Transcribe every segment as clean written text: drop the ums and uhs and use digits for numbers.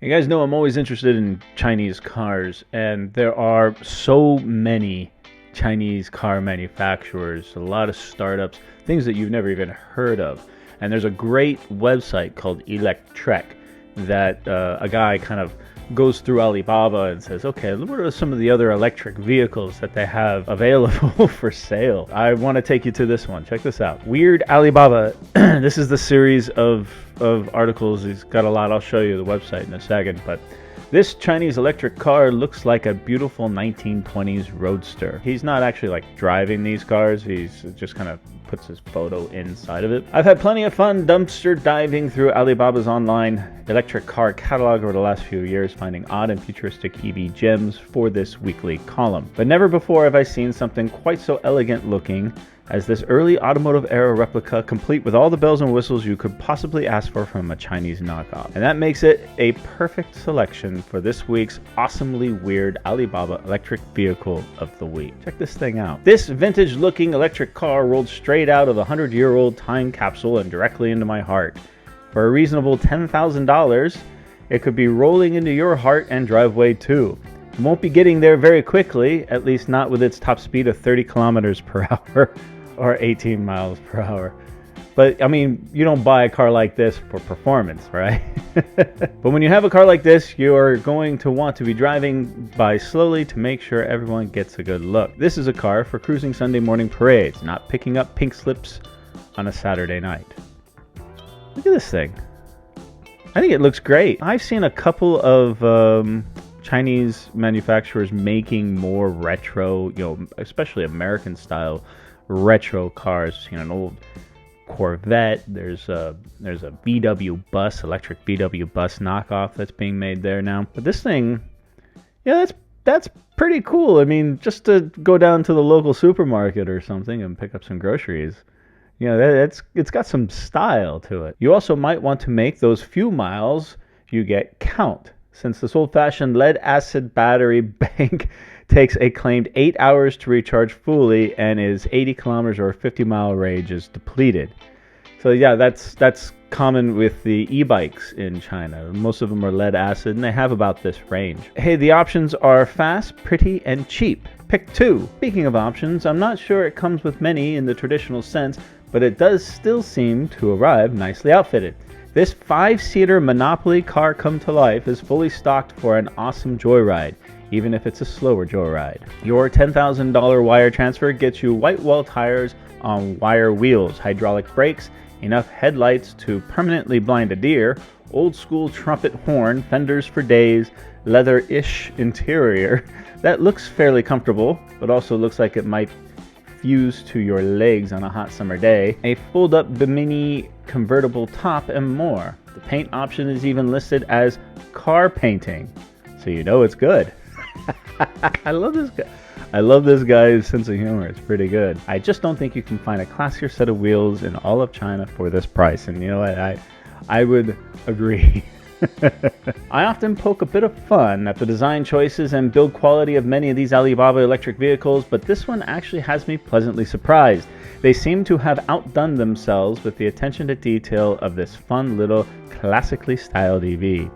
You guys know I'm always interested in Chinese cars, and there are so many Chinese car manufacturers, a lot of startups, things that you've never even heard of. And there's a great website called Electrek that a guy kind of goes through Alibaba and says, okay, what are some of the other electric vehicles that they have available for sale? I want to take you to this one. Check this out. Weird Alibaba. This is the series of articles. He's got a lot. I'll show you the website in a second. But this Chinese electric car looks like a beautiful 1920s Roadster. He's not actually like driving these cars. He's just kind of puts his photo inside of it. I've had plenty of fun dumpster diving through Alibaba's online electric car catalog over the last few years, finding odd and futuristic EV gems for this weekly column. But never before have I seen something quite so elegant looking as this early automotive era replica, complete with all the bells and whistles you could possibly ask for from a Chinese knockoff. And that makes it a perfect selection for this week's awesomely weird Alibaba electric vehicle of the week. Check this thing out. This vintage looking electric car rolled straight out of a 100-year-old time capsule and directly into my heart. For a reasonable $10,000, it could be rolling into your heart and driveway too. It won't be getting there very quickly, at least not with its top speed of 30 kilometers per hour. Or 18 miles per hour. But I mean, you don't buy a car like this for performance, right? But when you have a car like this, you're going to want to be driving by slowly to make sure everyone gets a good look. This is a car for cruising Sunday morning parades, not picking up pink slips on a Saturday night. Look at this thing. I think it looks great. I've seen a couple of Chinese manufacturers making more retro, especially American style retro cars. An old Corvette. There's a VW bus, electric VW bus knockoff that's being made there now. But this thing, yeah, that's pretty cool. I mean, just to go down to the local supermarket or something and pick up some groceries. It's got some style to it. You also might want to make those few miles you get count, since this old-fashioned lead-acid battery bank takes a claimed 8 hours to recharge fully and is 80 kilometers or 50-mile range is depleted. So yeah, that's common with the e-bikes in China. Most of them are lead-acid, and they have about this range. Hey, the options are fast, pretty, and cheap. Pick two. Speaking of options, I'm not sure it comes with many in the traditional sense, but it does still seem to arrive nicely outfitted. This 5-seater Monopoly car come to life is fully stocked for an awesome joyride, even if it's a slower joyride. Your $10,000 wire transfer gets you white wall tires on wire wheels, hydraulic brakes, enough headlights to permanently blind a deer, old school trumpet horn, fenders for days, leather-ish interior that looks fairly comfortable, but also looks like it might fuse to your legs on a hot summer day, a fold-up Bimini convertible top, and more. The paint option is even listed as car painting, so you know it's good. I love this guy. I love this guy's sense of humor. It's pretty good. I just don't think you can find a classier set of wheels in all of China for this price, and you know what? I would agree. I often poke a bit of fun at the design choices and build quality of many of these Alibaba electric vehicles, but this one actually has me pleasantly surprised. They seem to have outdone themselves with the attention to detail of this fun little classically styled EV.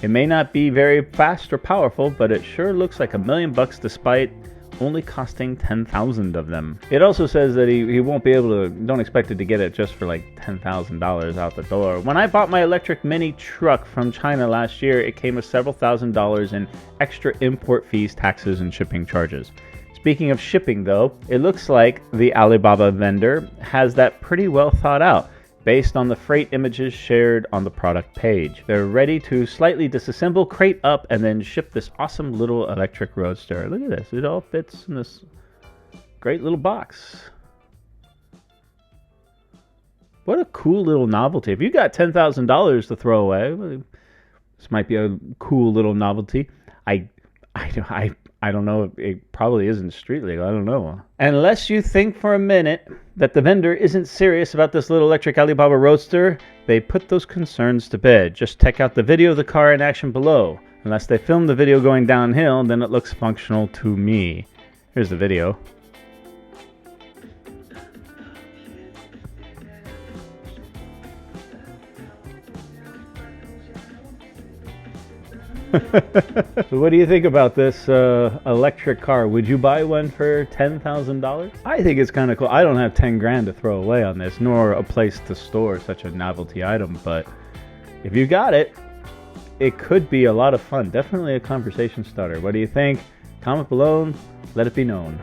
It may not be very fast or powerful, but it sure looks like $1 million despite only costing 10,000 of them. It also says that he won't be able to, don't expect it to get it just for like $10,000 out the door. When I bought my electric mini truck from China last year, it came with several $1,000s in extra import fees, taxes, and shipping charges. Speaking of shipping though, it looks like the Alibaba vendor has that pretty well thought out, based on the freight images shared on the product page. They're ready to slightly disassemble, crate up, and then ship this awesome little electric Roadster. Look at this. It all fits in this great little box. What a cool little novelty. If you got $10,000 to throw away, this might be a cool little novelty. I don't know. It probably isn't street legal. I don't know. Unless you think for a minute that the vendor isn't serious about this little electric Alibaba Roadster, they put those concerns to bed. Just check out the video of the car in action below. Unless they filmed the video going downhill, then it looks functional to me. Here's the video. So what do you think about this electric car? Would you buy one for $10,000? I think it's kind of cool. I don't have 10 grand to throw away on this, nor a place to store such a novelty item, but if you got it, it could be a lot of fun. Definitely a conversation starter. What do you think? Comment below, let it be known.